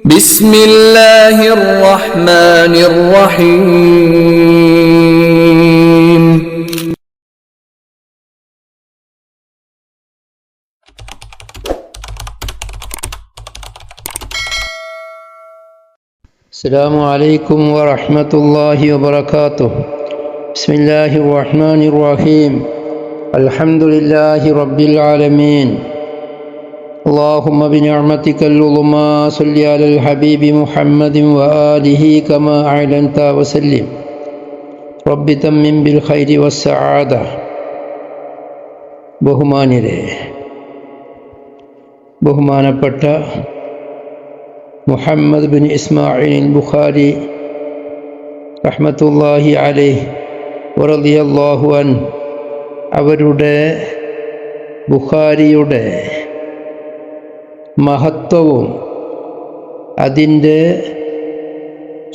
بسم الله الرحمن الرحيم. السلام عليكم ورحمة الله وبركاته. بسم الله الرحمن الرحيم. الحمد لله رب العالمين. اللهم بنعمتك العظمى صل على الحبيب محمد وآله كما أعلنت وسلم. رب تمم بالخير والسعادة. ബഹുമാനപ്പെട്ട മുഹമ്മദ് ബിൻ ഇസ്മായിൽ ബുഖാരി റഹ്മത്തുള്ളാഹി അലൈഹി വറളിയല്ലാഹു അൻഹു അവരുടെ ബുഖാരിയുടെ മഹത്വവും അതിൻ്റെ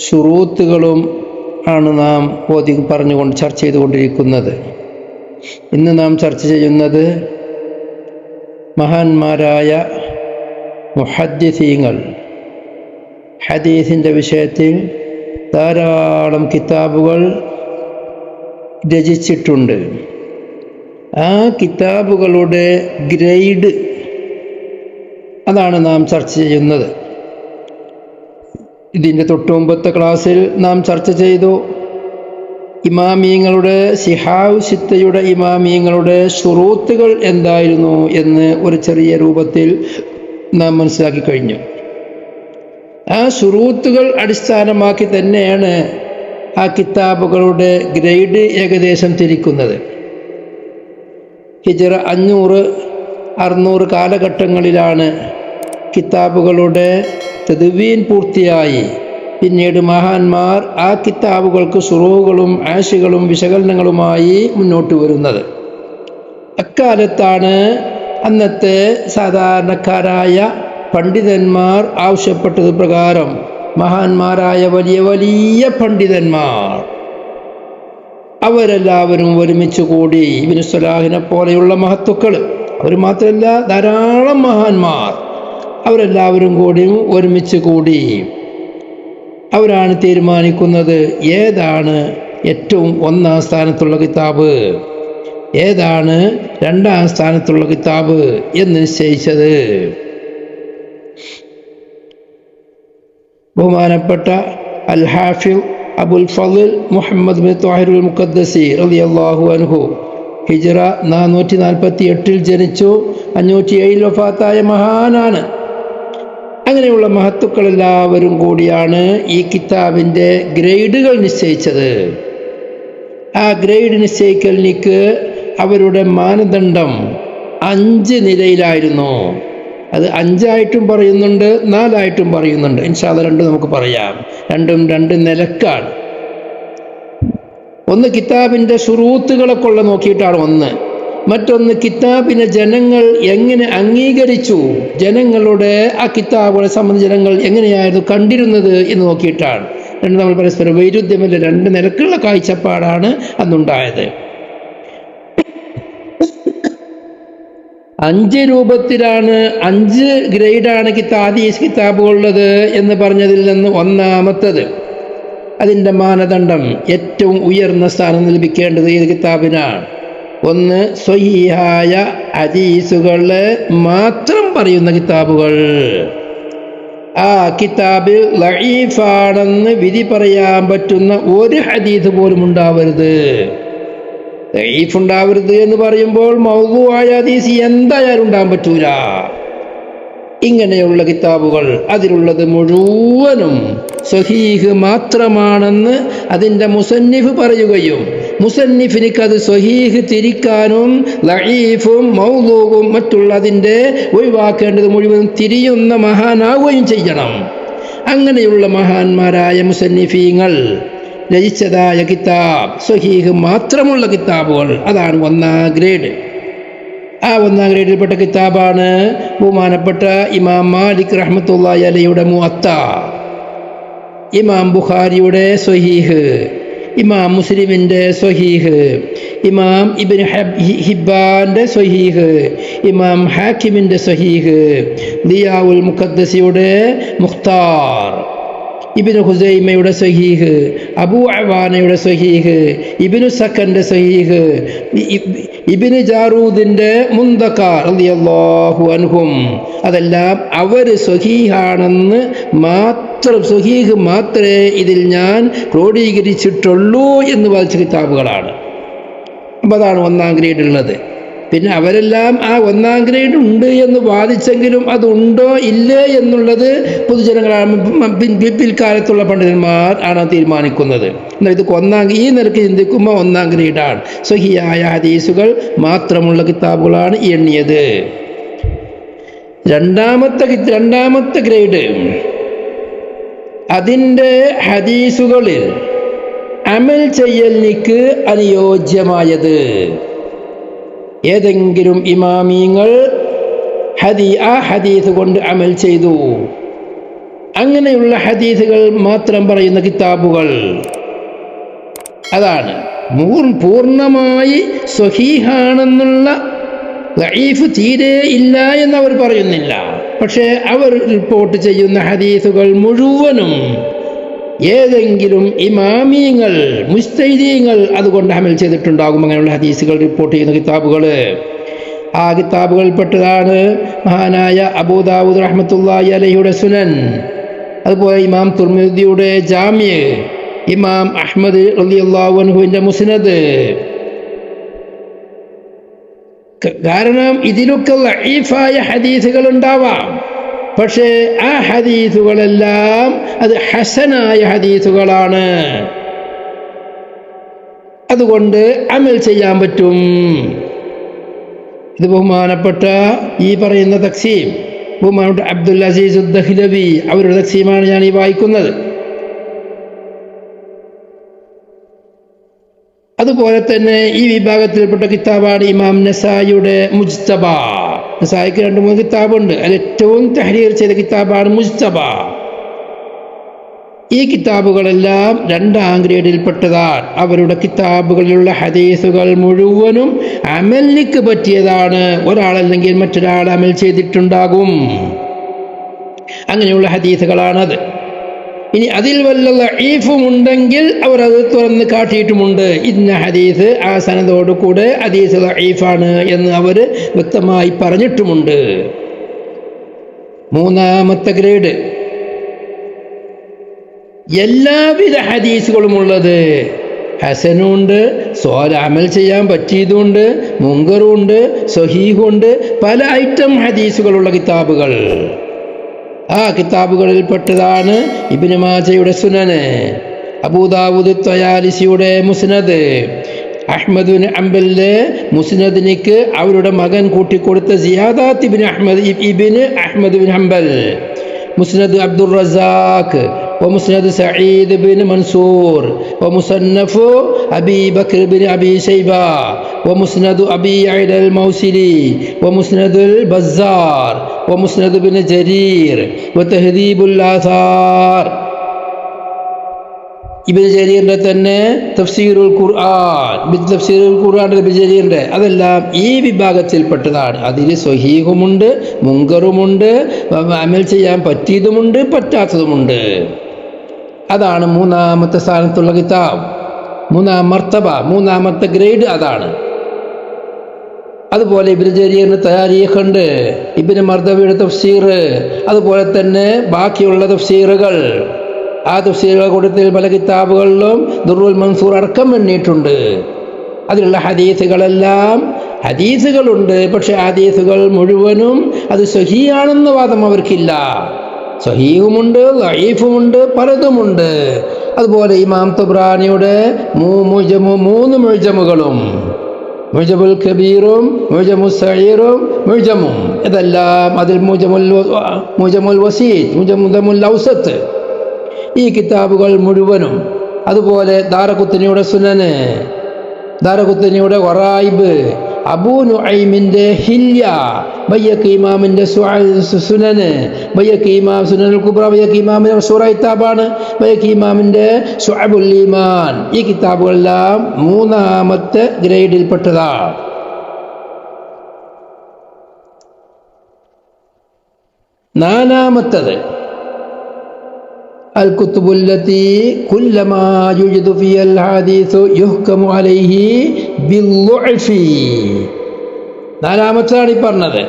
ശുറൂത്തുകളും ആണ് നാം പറഞ്ഞുകൊണ്ട് ചർച്ച ചെയ്തുകൊണ്ടിരിക്കുന്നത്. ഇന്ന് നാം ചർച്ച ചെയ്യുന്നത് മഹാന്മാരായ മുഹദ്ദിസീങ്ങൾ ഹദീസിൻ്റെ വിഷയത്തിൽ ധാരാളം കിതാബുകൾ രചിച്ചിട്ടുണ്ട്. ആ കിതാബുകളുടെ ഗ്രേഡ് അതാണ് നാം ചർച്ച ചെയ്യുന്നത്. ഇതിൻ്റെ തൊട്ടുമുമ്പത്തെ ക്ലാസ്സിൽ നാം ചർച്ച ചെയ്തു ഇമാമിയങ്ങളുടെ സിഹാവ് സിത്തയുടെ ഇമാമിയങ്ങളുടെ ശുറൂത്തുകൾ എന്തായിരുന്നു എന്ന് ഒരു ചെറിയ രൂപത്തിൽ നാം മനസ്സിലാക്കി കഴിഞ്ഞു. ആ ശുറൂത്തുകൾ അടിസ്ഥാനമാക്കി തന്നെയാണ് ആ കിതാബുകളുടെ ഗ്രേഡ് ഏകദേശം തിരിക്കുന്നത്. ഹിജ്റ 500-600 കാലഘട്ടങ്ങളിലാണ് കിതാബുകളുടെ തദ്വീൻ പൂർത്തിയായി. പിന്നീട് മഹാന്മാർ ആ കിതാബുകൾക്ക് ശുറൂഹുകളും ആശികളും വിശകലനങ്ങളുമായി മുന്നോട്ട് വരുന്നത്. അക്കാലത്താണ് അന്നത്തെ സാധാരണക്കാരായ പണ്ഡിതന്മാർ ആവശ്യപ്പെട്ടത് പ്രകാരം മഹാന്മാരായ വലിയ വലിയ പണ്ഡിതന്മാർ അവരെല്ലാവരും ഒരുമിച്ച് കൂടി ഇബ്നു സലാഹിനെ പോലെയുള്ള മഹത്തുക്കൾ, അവർ മാത്രമല്ല ധാരാളം മഹാന്മാർ, അവരെല്ലാവരും കൂടി ഒരുമിച്ച് കൂടി അവരാണ് തീരുമാനിക്കുന്നത് ഏതാണ് ഏറ്റവും ഒന്നാം സ്ഥാനത്തുള്ള കിതാബ്, ഏതാണ് രണ്ടാം സ്ഥാനത്തുള്ള കിതാബ് എന്ന് നിശ്ചയിച്ചത്. ബഹുമാനപ്പെട്ട അൽ ഹാഫിദ് അബുൽ ഫളിൽ മുഹമ്മദ് ബിൻ ത്വാഹിറുൽ മുഖദ്ദസി റളിയല്ലാഹു അൻഹു ഹിജ്റ 448 ജനിച്ചു, 507 വഫാത്തായ മഹാനാണ്. അങ്ങനെയുള്ള മഹത്തുക്കളെല്ലാവരും കൂടിയാണ് ഈ കിതാബിൻ്റെ ഗ്രേഡുകൾ നിശ്ചയിച്ചത്. ആ ഗ്രേഡ് നിശ്ചയിക്കലിനിക്ക് അവരുടെ മാനദണ്ഡം 5 നിലയിലായിരുന്നു. അത് 5 പറയുന്നുണ്ട്, 4 പറയുന്നുണ്ട്. ഇൻഷാ അല്ലാഹ് രണ്ടും നമുക്ക് പറയാം. രണ്ടും 2 നിലക്കാണ്. ഒന്ന് കിതാബിൻ്റെ ശുറൂത്തുകളൊക്കെ നോക്കിയിട്ടാണ് ഒന്ന്. മറ്റൊന്ന് കിതാബിനെ ജനങ്ങൾ എങ്ങനെ അംഗീകരിച്ചു, ജനങ്ങളുടെ ആ കിതാബുകളെ സംബന്ധിച്ച് ജനങ്ങൾ എങ്ങനെയായിരുന്നു കണ്ടിരുന്നത് എന്ന് നോക്കിയിട്ടാണ്. രണ്ട് നമ്മൾ പരസ്പരം വൈരുദ്ധ്യമല്ല, 2 നിലക്കുള്ള കാഴ്ചപ്പാടാണ് അന്നുണ്ടായത്. 5 രൂപത്തിലാണ്, 5 ഗ്രേഡാണ് ഹദീസ് കിതാബുകളുള്ളത് എന്ന് പറഞ്ഞതിൽ നിന്ന് ഒന്നാമത്തത്, അതിൻ്റെ മാനദണ്ഡം ഏറ്റവും ഉയർന്ന സ്ഥാനം ലഭിക്കേണ്ടത് ഏത് കിതാബിനാണ്? ഒന്ന് സ്വഹീഹായ ഹദീസുകൾ മാത്രം പറയുന്ന കിതാബുകൾ. ആ കിതാബ് ലഈഫാണെന്ന് വിധി പറയാൻ പറ്റുന്ന ഒരു ഹദീസ് പോലും ഉണ്ടാവരുത്. ലഈഫ് ഉണ്ടാവരുത് എന്ന് പറയുമ്പോൾ മൗദൂആയ ഹദീസ് എന്തായാലും ഉണ്ടാകാൻ പറ്റൂല. ഇങ്ങനെയുള്ള കിതാബുകൾ, അതിലുള്ളത് മുഴുവനും സ്വഹീഹ് മാത്രമാണെന്ന് അതിൻ്റെ മുസന്നിഫ് പറയുകയും മുസന്നിഫിനിക്ക് അത് സ്വഹീഹ് തിരിക്കാനും ലഈഫും മൗദൂഉം മറ്റുള്ള അതിൻ്റെ ഒഴിവാക്കേണ്ടത് മുഴുവൻ തിരിയുന്ന മഹാനാവുകയും ചെയ്യണം. അങ്ങനെയുള്ള മഹാന്മാരായ മുസന്നിഫീങ്ങൾ രചിച്ചതായ കിതാബ് സ്വഹീഹ് മാത്രമുള്ള കിതാബുകൾ, അതാണ് 1ാം ഗ്രേഡ്. ആ 1ാം ഗ്രേഡിൽപ്പെട്ട കിതാബാണ് ബഹുമാനപ്പെട്ട ഇമാം മാലിക് റഹ്മത്തുള്ളാഹി അലൈഹിയുടെ മുഅത്ത, ഇമാം ബുഖാരിയുടെ സ്വഹീഹ്, ഇമാം മുസ്ലിമിൻ്റെ സ്വഹീഹ്, ഇമാം ഇബ്നു ഹിബ്ബാൻ്റെ സ്വഹീഹ്, ഇമാം ഹാക്കിമിൻ്റെ സ്വഹീഹ്, ദിയാഉൽ മുഖദ്ദസിയുടെ മുഖ്താർ, ഇബ്നു ഖുസൈമയുടെ സ്വഹീഹ്, അബൂ അവാനയുടെ സ്വഹീഹ്, ഇബ്നു സക്കൻ്റെ സ്വഹീഹ്, ഇബ്നു ജാറൂദിൻ്റെ മുന്തഖ റളിയല്ലാഹു അൻഹും, അതെല്ലാം അവർ സ്വഹീഹാണെന്ന് മാത്രം, സ്വഹീഹ് മാത്രമേ ഇതിൽ ഞാൻ ക്രോഡീകരിച്ചിട്ടുള്ളൂ എന്ന് വായിച്ച കിതാബുകളാണ്. അപ്പം അതാണ് ഒന്നാം ഗ്രേഡ് ഉള്ളത്. പിന്നെ അവരെല്ലാം ആ ഒന്നാം ഗ്രേഡ് ഉണ്ട് എന്ന് വാദിച്ചെങ്കിലും അതുണ്ടോ ഇല്ലേ എന്നുള്ളത് പൊതുജനങ്ങളാണ്, പിൽക്കാലത്തുള്ള പണ്ഡിതന്മാർ ആണ് തീരുമാനിക്കുന്നത്. എന്നാൽ ഇത് ഈ നിലയ്ക്ക് ചിന്തിക്കുമ്പോൾ ഒന്നാം ഗ്രേഡാണ്. സ്വഹിയായ ഹദീസുകൾ മാത്രമുള്ള കിതാബുകളാണ് എണ്ണിയത്. രണ്ടാമത്തെ ഗ്രേഡ്, അതിൻ്റെ ഹദീസുകളിൽ അമൽ ചെയ്യലിന് അനുയോജ്യമായത്. ഏതെങ്കിലും ഇമാമിങ്ങൾ ആ ഹദീസ് കൊണ്ട് അമൽ ചെയ്തു, അങ്ങനെയുള്ള ഹദീസുകൾ മാത്രം പറയുന്ന കിതാബുകൾ, അതാണ്. പൂർണ്ണമായി സ്വഹീഹാണെന്നുള്ള ദഈഫ് തീരെ ഇല്ല എന്നവർ പറയുന്നില്ല. പക്ഷേ അവർ റിപ്പോർട്ട് ചെയ്യുന്ന ഹദീസുകൾ മുഴുവനും ഏതെങ്കിലും ഇമാമിയങ്ങൾ, മുസ്തഹിദീങ്ങൾ അതുകൊണ്ട് അമൽ ചെയ്തിട്ടുണ്ടാകും. അങ്ങനെയുള്ള ഹദീസുകൾ റിപ്പോർട്ട് ചെയ്യുന്ന കിതാബുകൾ, ആ കിതാബുകളിൽപ്പെട്ടതാണ് മഹാനായ അബൂ ദാവൂദ് റഹ്മത്തുള്ളാഹി അലൈഹിയുടെ സുനൻ, അതുപോലെ ഇമാം തുർമിദിയുടെ ജാമിഅ്, ഇമാം അഹ്മദ് റളിയല്ലാഹു അൻഹുവിൻ്റെ മുസ്നദ്. കാരണം ഇതിലൊക്കെ ദഈഫായ ഹദീസുകൾ ഉണ്ടാവാം, പക്ഷേ ആ ഹദീസുകളെല്ലാം അത് ഹസനായ ഹദീസുകളാണ്. അതുകൊണ്ട് അമൽ ചെയ്യാൻ പറ്റും. ഇത് ബഹുമാനപ്പെട്ട ഈ പറയുന്ന തഖ്സീം, ബഹുമാനപ്പെട്ട അബ്ദുൽ അസീസ് ദഹ്ലവി അവരുടെ തഖ്സീമാണ് ഞാൻ ഈ വായിക്കുന്നത്. അതുപോലെ തന്നെ ഈ വിഭാഗത്തിൽപ്പെട്ട കിതാബാണ് ഇമാം നസായിയുടെ മുജ്തബ. നസായിക്ക് 2-3 കിതാബുണ്ട്. അതിൽ ഏറ്റവും തഹ്രീർ ചെയ്ത കിതാബാണ് മുജ്തബ. ഈ കിതാബുകളെല്ലാം 2ാം ഗ്രേഡിൽപ്പെട്ടതാണ്. അവരുടെ കിതാബുകളിലുള്ള ഹദീസുകൾ മുഴുവനും അമലിക്ക് പറ്റിയതാണ്. ഒരാളല്ലെങ്കിൽ മറ്റൊരാൾ അമൽ ചെയ്തിട്ടുണ്ടാകും. അങ്ങനെയുള്ള ഹദീസുകളാണത്. ഇനി അതിൽ വല്ല ദഈഫും ഉണ്ടെങ്കിൽ അവർ അത് തുറന്ന് കാട്ടിയിട്ടുമുണ്ട്. ഇന്ന ഹദീസ് ആ സനദോട് കൂടെ ഹദീസ് ദഈഫാണ് എന്ന് അവർ വ്യക്തമായി പറഞ്ഞിട്ടുമുണ്ട്. 3ാമത്തെ ഗ്രേഡ്, എല്ലാവിധ ഹദീസുകളും ഉള്ളത്. ഹസനുണ്ട്, അമൽ ചെയ്യാൻ പറ്റിയതുണ്ട്, മുങ്കറുണ്ട്, സ്വഹീഹുണ്ട്, പല ഐറ്റം ഹദീസുകളുള്ള കിതാബുകൾ. ആ കിതാബുകളിൽപ്പെട്ടതാണ് ഇബ്നു മാജയുടെ സുനന്, അബൂ ദാവൂദ് ത്വയാലിസിയുടെ മുസ്നദ്, അഹ്മദ് ബിൻ ഹംബലിന്റെ മുസ്നദിനിക്ക് അവരുടെ മകൻ കൂട്ടിക്കൊടുത്ത Ziyadat Ibn Ahmad bin Hanbal, Musnad Abdur Razzaq, ومسند سعيد بن منصور، ومصنف أبي بكر بن أبي شيبة، ومسند أبي يعلى الموصلي، ومسند البزار، ومسند بن جرير، وتهذيب الآثار. Ibnu ജരീറിന്റെ തന്നെ തഫ്സീറുൽ ഖുർആൻ, തഫ്സീറുൽ ഖുർആൻ ഇബ്നു ജരീറിന്റെ, അതെല്ലാം ഈ വിഭാഗത്തിൽപ്പെട്ടതാണ്. അതിൽ സ്വഹീഹുമുണ്ട്, മുങ്കറുമുണ്ട്, അമൽ ചെയ്യാൻ പറ്റിയതുമുണ്ട്, പറ്റാത്തതുമുണ്ട്. അതാണ് 3ാമത്തെ സ്ഥാനത്തുള്ള കിതാബ്. 3ാം മർത്തബ, 3ാമത്തെ ഗ്രേഡ് അതാണ്. അതുപോലെ ഇബ്നു ജരീറിന് താരീഖുണ്ട്, ഇബ്നു മർദവിയുടെ തഫ്സീർ, അതുപോലെ തന്നെ ബാക്കിയുള്ള തഫ്സീറുകൾ. ആ തഫ്സീറുകളുടെ കൂട്ടത്തിൽ പല കിതാബുകളിലും ദുർറുൽ മൻസൂർ അടക്കം എണ്ണിയിട്ടുണ്ട്. അതിലുള്ള ഹദീസുകളെല്ലാം ഹദീസുകളുണ്ട്, പക്ഷെ ഹദീസുകൾ മുഴുവനും അത് സ്വഹീഹാണെന്ന വാദം അവർക്കില്ല. സ്വഹീഹുമുണ്ട്, ദഈഫുമുണ്ട്, പലതുമുണ്ട്. അതുപോലെ ഇമാം തബ്രാനിയുടെ 3 മുഅ്ജമുകളും, മുഅ്ജമുൽ കബീറും മുഅ്ജമുൽ സഗീറും മുഅ്ജമും, ഇതെല്ലാം അതിൽ മുഅ്ജമുൽ വസീത്, മുഅ്ജമുൽ ഔസത്ത്, ഈ കിതാബുകൾ മുഴുവനും. അതുപോലെ ദാറഖുത്നിയുടെ സുനന്, ദാറഖുത്നിയുടെ ഖറായിബ്, അബൂ നുഐമിൻ്റെ ഹില്യ, ബയ്യക്കി ഇമാമിൻ്റെ സുനന്, ബയ്യക്കി ഇമാം സുനനുൽ കുബ്ര, ബയ്യക്കി ഇമാമിൻ്റെ മശൂറ കിതാബാണ്, ബയ്യക്കി ഇമാമിൻ്റെ ശുഅബുൽ ഈമാൻ. ഈ കിതാബുകളെല്ലാം 3ാമത്തെ ഗ്രേഡിൽപ്പെട്ടതാണ്. നാലാമത്തത് അൽ കുത്തുബുല്ലത്തി കുല്ലമാ യുജ്ദു ഫിയൽ ഹദീസു യുഹ്കമു അലൈഹി ബിൽളുഅഫി. നാലാമത്തതാണ് ഈ പറഞ്ഞത്.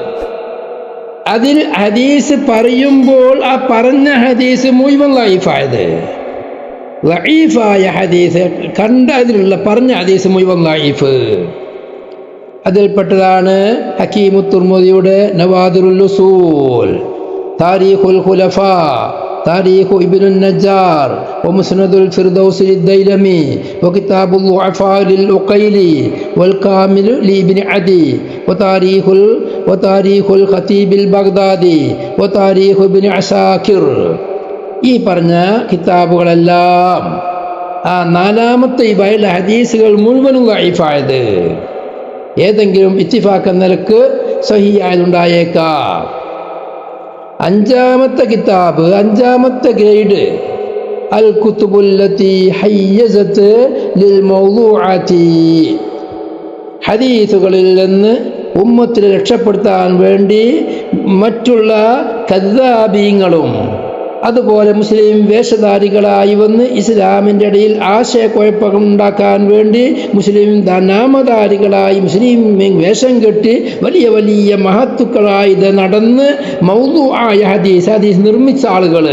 അതിൽ ഹദീസ് പറയുമ്പോൾ ആ പറഞ്ഞ ഹദീസ് മുഴുവൻ ലഈഫായത്, ലഈഫായ ഹദീസ് കണ്ട അതിലുള്ള പറഞ്ഞ ഹദീസ് മുഴുവൻ ലഈഫ്. അതിൽപ്പെട്ടതാണ് ഹക്കീമു തുർമുദിയുടെ നവാദിറുൽ ഉസൂൽ, താരീഖുൽ ഖുലഫാ, താരീഖു ഇബ്നുൻ നജ്ജാർ, വമുസ്നദുൽ ഫിർദൗസി ലിദ്ദൈലമി, വകിതാബുൽ ളുഅഫാ ലിൽ ഉഖൈലി, വൽ കാമിലു ലിബ്നി അദി, വതാരീഖുൽ ഖതീബിൽ ബഗ്ദാദി, വതാരീഖു ഇബ്നി അസാകിർ. ഈ പറഞ്ഞ കിതാബുകളെല്ലാം ആ നാലാമത്തെ ഇബായിലെ ഹദീസുകൾ മുഴുവനും ലഈഫായത്, ഏതെങ്കിലും ഇത്തിഫാഖ് നിലക്ക് സഹീഹായതുണ്ടായേക്കാം. അഞ്ചാമത്തെ കിതാബ്, അഞ്ചാമത്തെ ഗ്രേഡ് അൽ കുത്തുബുല്ലത്തി ഹയ്യസത്ത് ലിൽ മൗളൂഅത്തി. ഹദീസുകളിൽ നിന്ന് ഉമ്മത്തിനെ രക്ഷപ്പെടുത്താൻ വേണ്ടി മറ്റുള്ള കദ്ദാബീങ്ങളും അതുപോലെ മുസ്ലിം വേഷധാരികളായി വന്ന് ഇസ്ലാമിൻ്റെ ഇടയിൽ ആശയക്കുഴപ്പം ഉണ്ടാക്കാൻ വേണ്ടി മുസ്ലിം നാമധാരികളായി മുസ്ലിം വേഷം കെട്ടി വലിയ വലിയ മഹത്തുക്കളായി ഇത് നടന്ന് മൗദൂആയ ഹദീസ് നിർമ്മിച്ച ആളുകൾ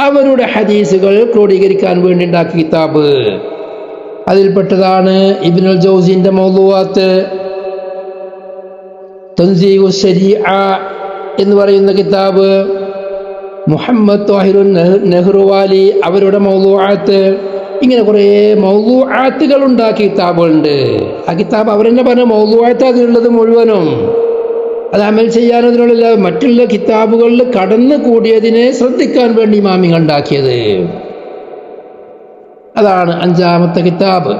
അവരുടെ ഹദീസുകൾ ക്രോഡീകരിക്കാൻ വേണ്ടി ഉണ്ടാക്കിയ കിതാബ്. അതിൽപ്പെട്ടതാണ് ഇബ്നുൽ ജൗസിന്റെ മൗദൂആത്ത്, തൻസീഹുശ് ശരീഅ എന്ന് പറയുന്ന കിതാബ്, മുഹമ്മദ് ത്വാഹിറുൻ നെഹ്റുവാലി അവരുടെ മൗദൂആത്ത്. ഇങ്ങനെ കുറേ മൗദൂആത്തുകൾ ഉണ്ടാക്കിയ കിതാബുകളുണ്ട്. ആ കിതാബ് അവരെന്നെ പറഞ്ഞ മൗദൂആത്ത് അതിലുള്ളത് മുഴുവനും അത് അമൽ ചെയ്യാനതിനുള്ള മറ്റുള്ള കിതാബുകളിൽ കടന്നു കൂടിയതിനെ ശ്രദ്ധിക്കാൻ വേണ്ടി ഇമാമിങ്ങൾ ഉണ്ടാക്കിയത്. അതാണ് അഞ്ചാമത്തെ കിതാബ്.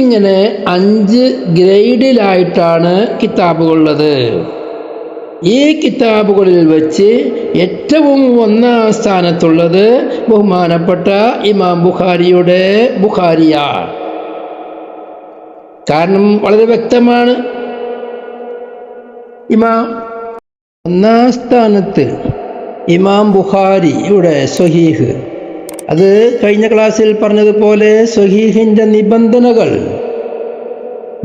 ഇങ്ങനെ 5 ഗ്രേഡിലായിട്ടാണ് കിതാബുകളുള്ളത്. ഈ കിതാബുകളിൽ വെച്ച് ഏറ്റവും 1ാം സ്ഥാനത്തുള്ളത് ബഹുമാനപ്പെട്ട ഇമാം ബുഖാരിയുടെ ബുഖാരിയാണ്. കാരണം വളരെ വ്യക്തമാണ്. ഇമാം 1ാം സ്ഥാനത്ത് ഇമാം ബുഖാരിയുടെ സ്വഹീഹ്. അത് കഴിഞ്ഞ ക്ലാസ്സിൽ പറഞ്ഞതുപോലെ സ്വഹീഹിൻ്റെ നിബന്ധനകൾ,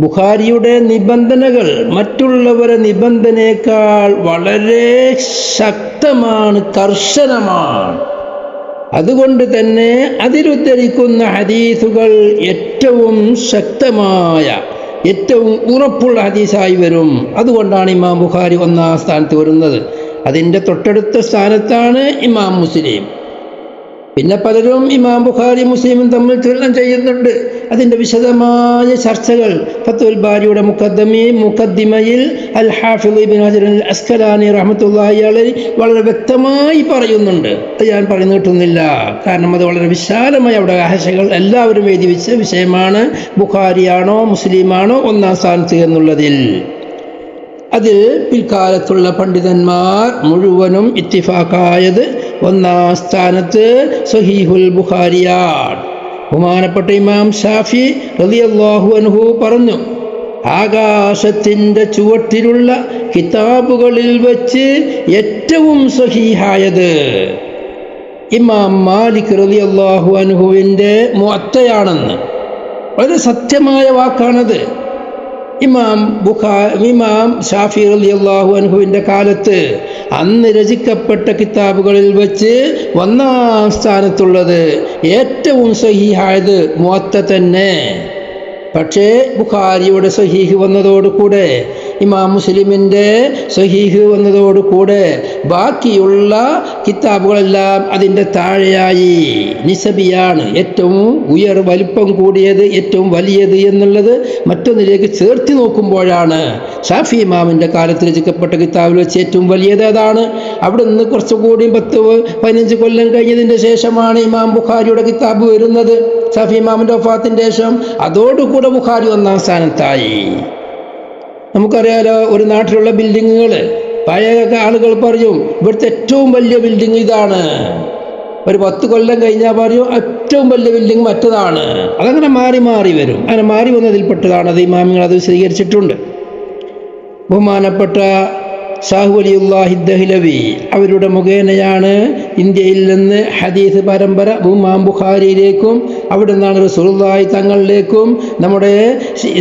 ബുഖാരിയുടെ നിബന്ധനകൾ മറ്റുള്ളവരെ നിബന്ധനയേക്കാൾ വളരെ ശക്തമാണ്, കർശനമാണ്. അതുകൊണ്ട് തന്നെ അതിലുദ്ധരിക്കുന്ന ഹദീസുകൾ ഏറ്റവും ശക്തമായ, ഏറ്റവും ഉറപ്പുള്ള ഹദീസായി വരും. അതുകൊണ്ടാണ് ഇമാം ബുഖാരി 1ാം സ്ഥാനത്ത് വരുന്നത്. അതിൻ്റെ തൊട്ടടുത്ത സ്ഥാനത്താണ് ഇമാം മുസ്ലിം. പിന്നെ പലരും ഇമാം ബുഖാരി മുസ്ലിമും തമ്മിൽ തുലനം ചെയ്യുന്നുണ്ട്. അതിൻ്റെ വിശദമായ ചർച്ചകൾ ഫത്ഹുൽ ബാരിയുടെ മുഖദ്ദിമയിൽ അൽ ഹാഫിദ് ഇബ്നു ഹജർ അൽ അസ്ഖലാനി റഹ്മത്തുള്ളാഹി അലൈഹി വളരെ വ്യക്തമായി പറയുന്നുണ്ട്. അത് ഞാൻ പറഞ്ഞു കിട്ടുന്നില്ല, കാരണം അത് വളരെ വിശാലമായ അവിടെ ആശയങ്ങൾ എല്ലാവരും എഴുതി വെച്ച വിഷയമാണ്. ബുഖാരിയാണോ മുസ്ലിമാണോ 1ാം സ്ഥാനത്ത് എന്നുള്ളതിൽ. അതിൽ പിൽക്കാലത്തുള്ള പണ്ഡിതന്മാർ മുഴുവനും ഇത്തിഫാഖായത് 1ാം സ്ഥാനത്ത് സ്വഹീഹുൽ ബുഖാരിയാണ്. ബഹുമാനപ്പെട്ട ഇമാം ഷാഫി റളിയല്ലാഹു അൻഹു പറഞ്ഞു, ആകാശത്തിൻ്റെ ചുവട്ടിലുള്ള കിതാബുകളിൽ വെച്ച് ഏറ്റവും സ്വഹീഹായത് ഇമാം മാലിക് റളിയല്ലാഹു അൻഹുവിൻ്റെ മുഅത്തയാണെന്ന്. വളരെ സത്യമായ വാക്കാണത്. ഇമാം ഷാഫി റളിയല്ലാഹു അൻഹുവിൻ്റെ കാലത്ത് അന്ന് രചിക്കപ്പെട്ട കിതാബുകളിൽ വെച്ച് 1ാം സ്ഥാനത്തുള്ളത് ഏറ്റവും സ്വഹീഹായത് മുഅത്ത തന്നെ. പക്ഷേ ബുഖാരിയുടെ സ്വഹീഹ് വന്നതോടുകൂടെ, ഇമാം മുസ്ലിമിൻ്റെ സ്വഹീഹ് വന്നതോടുകൂടെ ബാക്കിയുള്ള കിതാബുകളെല്ലാം അതിൻ്റെ താഴെയായി. നിസബിയാണ് ഏറ്റവും വലിപ്പം കൂടിയത്, ഏറ്റവും വലിയത് എന്നുള്ളത് മറ്റൊന്നിലേക്ക് ചേർത്തി നോക്കുമ്പോഴാണ് ഷാഫി ഇമാമിൻ്റെ കാലത്ത് രചിക്കപ്പെട്ട കിതാബിൽ വെച്ച് ഏറ്റവും വലിയത് അതാണ്. അവിടെ നിന്ന് കുറച്ചുകൂടി 10-15 കൊല്ലം കഴിഞ്ഞതിൻ്റെ ശേഷമാണ് ഇമാം ബുഖാരിയുടെ കിതാബ് വരുന്നത്. ഷാഫി ഇമാമിൻ്റെ വഫാത്തിൻ്റെ ശേഷം അതോടുകൂടെ ബുഖാരി 1ാം സ്ഥാനത്തായി. നമുക്കറിയാലോ, ഒരു നാട്ടിലുള്ള ബിൽഡിങ്ങുകൾ പഴയ ആളുകൾ പറയും ഇവിടുത്തെ ഏറ്റവും വലിയ ബിൽഡിംഗ് ഇതാണ്. ഒരു 10 കൊല്ലം കഴിഞ്ഞാൽ പറയും ഏറ്റവും വലിയ ബിൽഡിംഗ് മറ്റതാണ്. അതങ്ങനെ മാറി മാറി വരും. അങ്ങനെ മാറി വന്നതിൽപ്പെട്ടതാണ്. അത് ഇമാമിങ്ങൾ അത് വിശദീകരിച്ചിട്ടുണ്ട്. ബഹുമാനപ്പെട്ട ഷാഹു വലിയുല്ലാഹി ദഹ്ലവി അവരുടെ മുഖേനയാണ് ഇന്ത്യയിൽ നിന്ന് ഹദീസ് പരമ്പര ഇമാം ബുഖാരിയിലേക്കും അവിടെ നിന്നാണ് റസൂലുള്ളാഹി തങ്ങളിലേക്കും നമ്മുടെ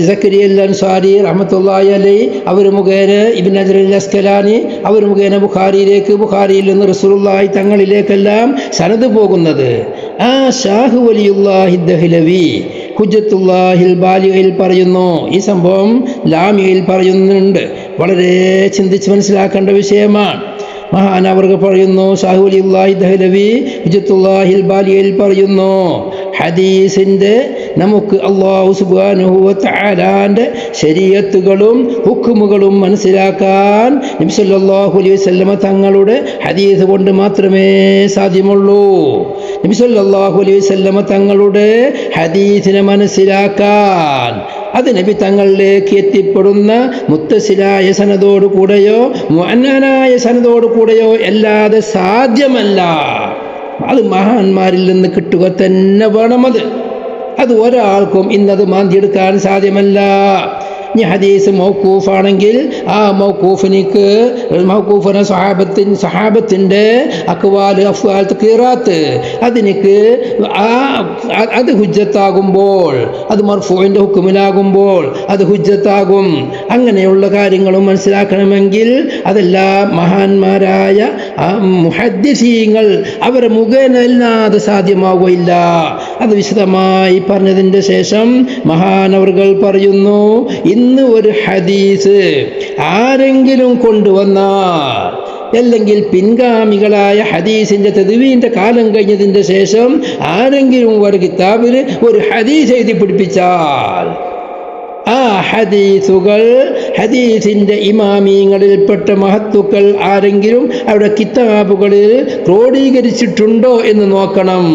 സക്കരിയ അൽ അൻസാരി റഹ്മത്തുള്ളാഹി അലൈഹി അവർ മുഖേന ഇബ്നു ഹജർ അൽ അസ്കലാനി അവർ മുഖേന ബുഖാരിയിലേക്ക്, ബുഖാരിയിൽ നിന്ന് റസൂലുള്ളാഹി തങ്ങളിലേക്കെല്ലാം സനദ് പോകുന്നത്. ആ ഷാഹു വലിയുല്ലാഹി ദഹ്ലവി ഹുജ്ജത്തുല്ലാഹിൽ ബാലിഗയിൽ പറയുന്നു. ഈ സംഭവം ലാമിയയിൽ പറയുന്നുണ്ട്. വളരെ ചിന്തിച്ച് മനസ്സിലാക്കേണ്ട വിഷയമാണ്. മഹാനവർകൾ പറയുന്നു, ഷാഹു വലിയുല്ലാഹി ദഹ്ലവി ഹുജ്ജത്തുല്ലാഹിൽ ബാലിഗയിൽ പറയുന്നു, ഹദീസിൻ്റെ നമുക്ക് അല്ലാഹു സുബ്ഹാനഹു വ തആലാന്റെ ശരീഅത്തുകളും ഹുക്മുകളും മനസ്സിലാക്കാൻ നബി സല്ലല്ലാഹു അലൈഹി വസല്ലമ തങ്ങളുടെ ഹദീസ് കൊണ്ട് മാത്രമേ സാധ്യമുള്ളൂ. നബി സല്ലല്ലാഹു അലൈഹി വസല്ലമ തങ്ങളുടെ ഹദീസിനെ മനസ്സിലാക്കാൻ അത് നബി തങ്ങളിലേക്ക് എത്തിപ്പെടുന്ന മുത്തസിലായ സനദോടു കൂടെയോ മുഅന്നനായ സനദോടു കൂടെയോ അല്ലാതെ സാധ്യമല്ല. അത് മഹാന്മാരിൽ നിന്ന് കിട്ടുക തന്നെ വേണം. അത് ഒരാൾക്കും ഇന്നത് മാന്തിയെടുക്കാൻ സാധ്യമല്ല. ഇനി ഹദീസ് മൗഖൂഫാണെങ്കിൽ ആ മൗഖൂഫിന് സഹാബത്തിൻ്റെ അക്വാല് അഫ്വാൽ ഖിറാത്ത് അതിനിക്ക് അത് ഹുജ്ജത്താകുമ്പോൾ, അത് മർഫൂഇൻ്റെ ഹുക്കുമിലാകുമ്പോൾ അത് ഹുജ്ജത്താകും. അങ്ങനെയുള്ള കാര്യങ്ങളും മനസ്സിലാക്കണമെങ്കിൽ അതെല്ലാം മഹാന്മാരായ മുഹദ്ദിസീങ്ങൾ അവരെ മുഖേന അല്ലാതെ സാധ്യമാവുകയില്ല. അത് വിശദമായി പറഞ്ഞതിൻ്റെ ശേഷം മഹാനവർകൾ പറയുന്നു, ഇന്ന് ഒരു ഹദീസ് ആരെങ്കിലും കൊണ്ടുവന്നാൽ, അല്ലെങ്കിൽ പിൻഗാമികളായ ഹദീസിൻ്റെ തദ്വീൻ്റെ കാലം കഴിഞ്ഞതിൻ്റെ ശേഷം ആരെങ്കിലും ഒരു കിതാബിൽ ഒരു ഹദീസ് എഴുതി പിടിപ്പിച്ചാൽ ആ ഹദീസുകൾ ഹദീസിൻ്റെ ഇമാമീങ്ങളിൽപ്പെട്ട മഹത്തുക്കൾ ആരെങ്കിലും അവരുടെ കിതാബുകളിൽ ക്രോഡീകരിച്ചിട്ടുണ്ടോ എന്ന് നോക്കണം.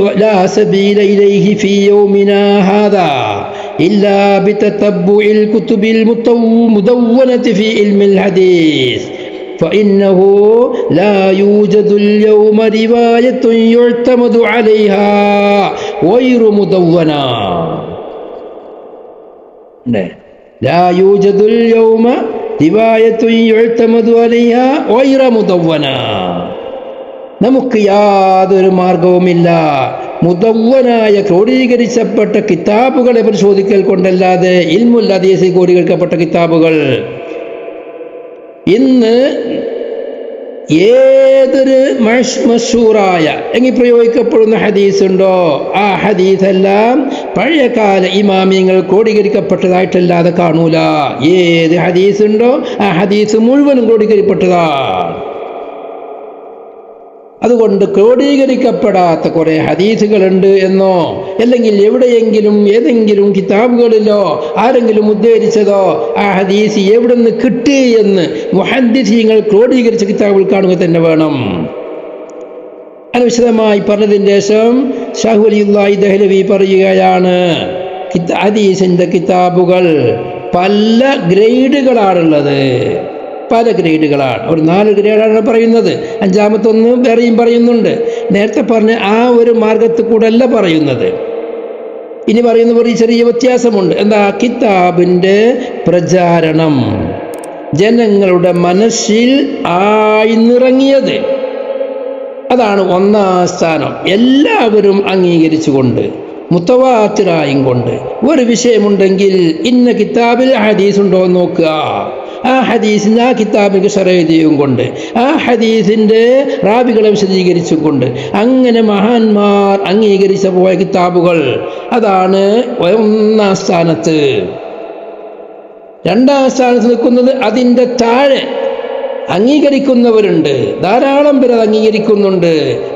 ولا سبيل إليه في يومنا هذا إلا بتتبع الكتب المدونة في علم الحديث فإنه لا يوجد اليوم رواية يعتمد عليها غير مدونة. لا يوجد اليوم رواية يعتمد عليها غير مدونة. നമുക്ക് യാതൊരു മാർഗവുമില്ല മുദവ്വനായ ക്രോഡീകരിച്ചപ്പെട്ട കിതാബുകളെ പരിശോധിക്കൽ കൊണ്ടല്ലാതെ ഇൽമുൽ ഹദീസിൽ ക്രോഡീകരിക്കപ്പെട്ട കിതാബുകൾ. ഇന്ന് ഏതൊരു മഷൂറായ എങ്കിൽ പ്രയോഗിക്കപ്പെടുന്ന ഹദീസ് ഉണ്ടോ ആ ഹദീസെല്ലാം പഴയകാല ഇമാമിയങ്ങൾ ക്രോഡീകരിക്കപ്പെട്ടതായിട്ടല്ലാതെ കാണൂല. ഏത് ഹദീസ് ഉണ്ടോ ആ ഹദീസ് മുഴുവനും ക്രോഡീകരിക്കപ്പെട്ടതാണ്. അതുകൊണ്ട് ക്രോഡീകരിക്കപ്പെടാത്ത കുറേ ഹദീസുകളുണ്ട് എന്നോ അല്ലെങ്കിൽ എവിടെയെങ്കിലും ഏതെങ്കിലും കിതാബുകളിലോ ആരെങ്കിലും ഉദ്ധരിച്ചതോ ആ ഹദീസ് എവിടെ നിന്ന് കിട്ടി എന്ന് മുഹദ്ദിസീങ്ങൾ ക്രോഡീകരിച്ച കിതാബുകൾ കാണുക തന്നെ വേണം. വിശദമായി പറഞ്ഞതിന് ശേഷം ഷാഹു വലിയുല്ലാഹി ദഹ്ലവി പറയുകയാണ്, ഹദീസിൻ്റെ കിതാബുകൾ പല ഗ്രേഡുകളാണുള്ളത്. പല ഗ്രേഡുകളാണ്. ഒരു 4 ഗ്രേഡാണ് പറയുന്നത്. 5ാമത്തെ വേറെയും പറയുന്നുണ്ട്. നേരത്തെ പറഞ്ഞ ആ ഒരു മാർഗത്തിൽ കൂടെ അല്ല പറയുന്നത്. ഇനി പറയുന്ന ചെറിയ വ്യത്യാസമുണ്ട്. എന്താ? കിതാബിൻ്റെ പ്രചാരണം ജനങ്ങളുടെ മനസ്സിൽ ആഴ്ന്നിറങ്ങിയത്, അതാണ് 1ാം സ്ഥാനം. എല്ലാവരും അംഗീകരിച്ചുകൊണ്ട് മുത്തവാത്തിറായും കൊണ്ട് ഒരു വിഷയമുണ്ടെങ്കിൽ ഇന്ന കിതാബിൽ ഹദീസ് ഉണ്ടോ എന്ന് നോക്കുക. ആ ഹദീസിന് ആ കിതാബിന് ശറഹ് കൊണ്ട് ആ ഹദീസിൻ്റെ റാവികളെ വിശദീകരിച്ചും കൊണ്ട് അങ്ങനെ മഹാന്മാർ അംഗീകരിച്ച പോയ കിതാബുകൾ, അതാണ് 1ാം സ്ഥാനത്ത്. 2ാം സ്ഥാനത്ത് നിൽക്കുന്നത് അതിൻ്റെ താഴെ അംഗീകരിക്കുന്നവരുണ്ട്. ധാരാളം പേര് അത് അംഗീകരിക്കുന്നുണ്ട്.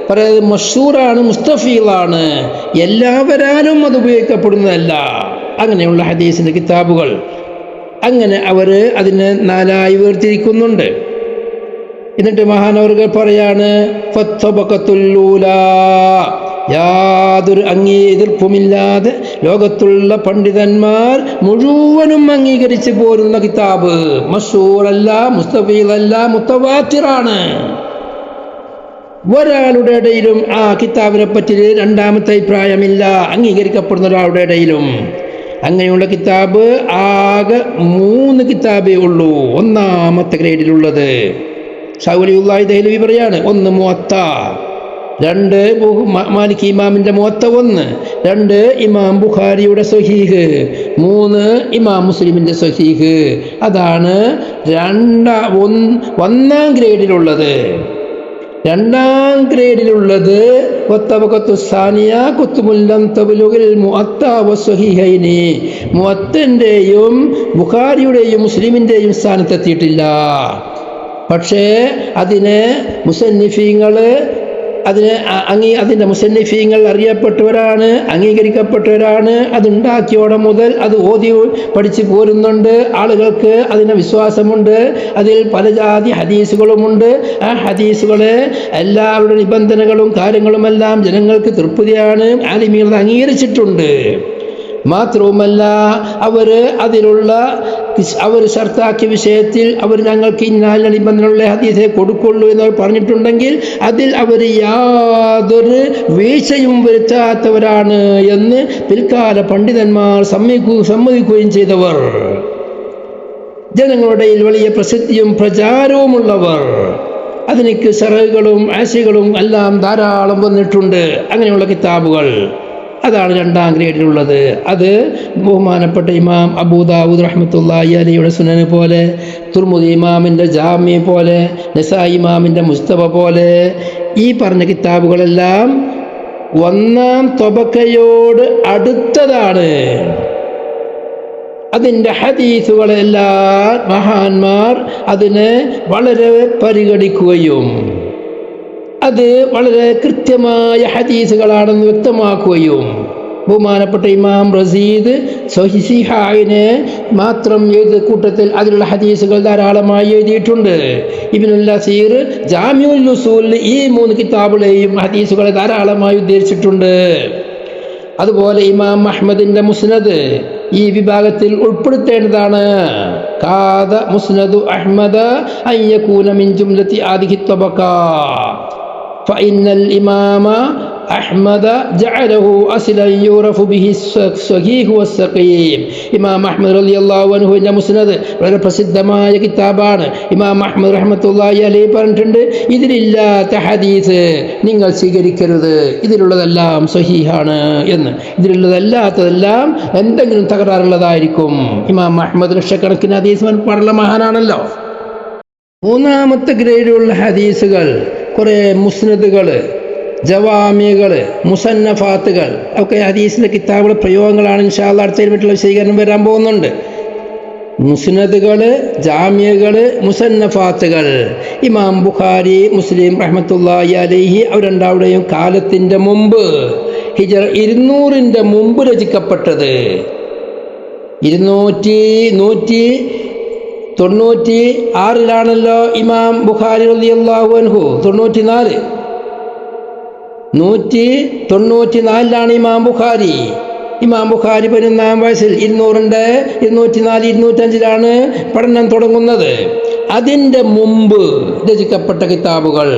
പറയുന്നത് മഷൂറാണ്, മുസ്തഫീലാണ്, എല്ലാവരാലും അത് ഉപയോഗിക്കപ്പെടുന്നതല്ല. അങ്ങനെയുള്ള ഹദീസിൻ്റെ കിതാബുകൾ അങ്ങനെ അവർ അതിനെ 4ആയി വേർതിരിക്കുന്നുണ്ട്. എന്നിട്ട് മഹാനവറുകൾ പറയാണ്, ഫത്തബഖത്തുൽ ഊലാ യാതൊരു എതിർപ്പുമില്ലാതെ ലോകത്തുള്ള പണ്ഡിതന്മാർ മുഴുവനും അംഗീകരിച്ചു പോരുന്ന കിതാബ്. മശൂറല്ല, മുസ്തഫീലല്ല, മുത്തവാത്തിറാണ്. ഒരാളുടെ ഇടയിലും ആ കിതാബിനെ പറ്റി രണ്ടാമത്തെ അഭിപ്രായമില്ല, അംഗീകരിക്കപ്പെടുന്ന ഒരാളുടെ ഇടയിലും. അങ്ങനെയുള്ള കിതാബ് ആകെ 3 കിതാബേ ഉള്ളൂ ഒന്നാമത്തെ ഗ്രേഡിലുള്ളത്. ഷൗലിയുള്ളാഹി ദഹ്ലവി പറയാണ്, 1 മുവത്ത, 2 മാലിക് ഇമാമിന്റെ മുവത്ത, 1, 2 ഇമാം ബുഖാരിയുടെ സ്വഹീഹ്, 3 ഇമാം മുസ്ലിമിന്റെ സ്വഹീഹ്. അതാണ് ഒന്നാം ഗ്രേഡിലുള്ളത്. രണ്ടാം ഗ്രേഡിലുള്ളത് മുഅത്തന്റെയും ബുഖാരിയുടെയും മുസ്ലിമിന്റെയും സ്ഥാനത്തെത്തിയിട്ടില്ല. പക്ഷേ അതിനെ അതിന്റെ മുസന്നിഫീങ്ങൾ അറിയപ്പെട്ടവരാണ്, അംഗീകരിക്കപ്പെട്ടവരാണ്. അതുണ്ടാക്കിയോടെ മുതൽ അത് ഓതി പഠിച്ചു പോരുന്നുണ്ട്. ആളുകൾക്ക് അതിന് വിശ്വാസമുണ്ട്. അതിൽ പല ജാതി ഹദീസുകളുമുണ്ട്. ആ ഹദീസുകളെ എല്ലാവരുടെ നിബന്ധനകളും കാര്യങ്ങളുമെല്ലാം ജനങ്ങൾക്ക് തൃപ്തിയാണ്. ആലിമീങ്ങൾ അംഗീകരിച്ചിട്ടുണ്ട്. മാത്രവുമല്ല, അവർ ഷർത്താക്കിയ വിഷയത്തിൽ അവർ ഞങ്ങൾക്ക് ഇന്നാല നിബന്ധനയുള്ള ഹദീസെ കൊടുക്കുള്ളൂ എന്ന് പറഞ്ഞിട്ടുണ്ടെങ്കിൽ അതിൽ അവർ യാതൊരു വീഴ്ചയും വരുത്താത്തവരാണ് എന്ന് പിൽക്കാല പണ്ഡിതന്മാർ സമ്മതിക്കുകയും ചെയ്തവർ, ജനങ്ങളുടെ വലിയ പ്രസിദ്ധിയും പ്രചാരവുമുള്ളവർ. അതിനേക്ക് ശറഹുകളും ആശയങ്ങളും എല്ലാം ധാരാളം വന്നിട്ടുണ്ട്. അങ്ങനെയുള്ള കിതാബുകൾ, അതാണ് രണ്ടാം ഗ്രേഡിലുള്ളത്. അത് ബഹുമാനപ്പെട്ട ഇമാം അബൂ ദാവൂദ് റഹ്മത്തുള്ളാഹി അലൈഹിയുടെ സുനൻ പോലെ, തുർമുദി ഇമാമിൻ്റെ ജാമി പോലെ, നസായി ഇമാമിൻ്റെ മുസ്തഫ പോലെ ഈ പറഞ്ഞ കിതാബുകളെല്ലാം ഒന്നാം തൊബക്കയോട് അടുത്തതാണ്. അതിൻ്റെ ഹദീസുകളെല്ലാം മഹാന്മാർ അതിനെ വളരെ പരിഗണിക്കുകയും അത് വളരെ കൃത്യമായ ഹദീസുകളാണെന്ന് വ്യക്തമാക്കുകയും, ബഹുമാനപ്പെട്ട ഇമാം റസീദ് സ്വഹീഹിനെ മാത്രം എഴുതിയ കൂട്ടത്തിൽ അതിലുള്ള ഹദീസുകൾ ധാരാളമായി എഴുതിയിട്ടുണ്ട്. ഇബ്നുൽ അസീർ ജാമിഉൽ ഉസൂൽ ഈ 3 കിതാബുകളെയും ഹദീസുകളെ ധാരാളമായി ഉദ്ധരിച്ചിട്ടുണ്ട്. അതുപോലെ ഇമാം അഹ്മദിന്റെ മുസ്നദ് ഈ വിഭാഗത്തിൽ ഉൾപ്പെടുത്തേണ്ടതാണ്. കാദ മുസ്നദു അഹ്മദ അൻ യകൂന മിൻ ജുംലത്തി ആദിഹി തബഖാ ഫഇന്നൽ ഇമാമ അഹ്മദ ജഅലഹു അസ്ലൻ യുറഫു ബിഹി സ്വഹീഹ് വസ്സഖീം. ഇമാം അഹ്മദ് റളിയല്ലാഹു അൻഹുവിന്റെ മുസ്നദ് വളരെ പ്രസിദ്ധമായ കിതാബാണ്. ഇമാം അഹ്മദ് റഹ്മത്തുള്ളാഹി അലൈഹി പറഞ്ഞിട്ടുണ്ട്, ഇതിലില്ലാത്ത ഹദീസ് നിങ്ങൾ സ്വീകരിക്കരുത്, ഇതിലുള്ളതെല്ലാം സ്വഹീഹാണ് എന്ന്. ഇതിലുള്ളതല്ലാത്തതെല്ലാം എന്തെങ്കിലും തകരാറുള്ളതായിരിക്കും. ഇമാം അഹ്മദ് ലക്ഷക്കണക്കിന് ഹദീസ് പാടുള്ള മഹാനാണല്ലോ. മൂന്നാമത്തെ ഗ്രേഡിലുള്ള ഹദീസുകൾ കുറേ മുസ്നദുകൾ, ജവാമികൾ, മുസന്നഫാത്തുകൾ ഒക്കെ ഹദീസിൻ്റെ കിതാബുകളുടെ പ്രയോഗങ്ങളാണ്. ഇൻഷാ അല്ലാഹ് അടുത്തതിനെ പറ്റിയുള്ള വിശദീകരണം വരാൻ പോകുന്നുണ്ട്. മുസ്നദുകൾ, ജാമിയകൾ, മുസന്നഫാത്തുകൾ. ഇമാം ബുഖാരി, മുസ്ലിം റഹ്മത്തുള്ളാഹി അലൈഹി അവർ രണ്ടാളുടെയും കാലത്തിൻ്റെ മുമ്പ്, ഹിജറ 200 മുമ്പ് രചിക്കപ്പെട്ടത്. 196 ഇമാം ബുഖാരി റളിയല്ലാഹു അൻഹു, 194 ഇമാം ബുഖാരി. ഇമാം ബുഖാരി 11-ാം വയസ്സിൽ 204, 205 പഠനം തുടങ്ങുന്നത്. അതിൻ്റെ മുമ്പ് രചിക്കപ്പെട്ട കിതാബുകൾ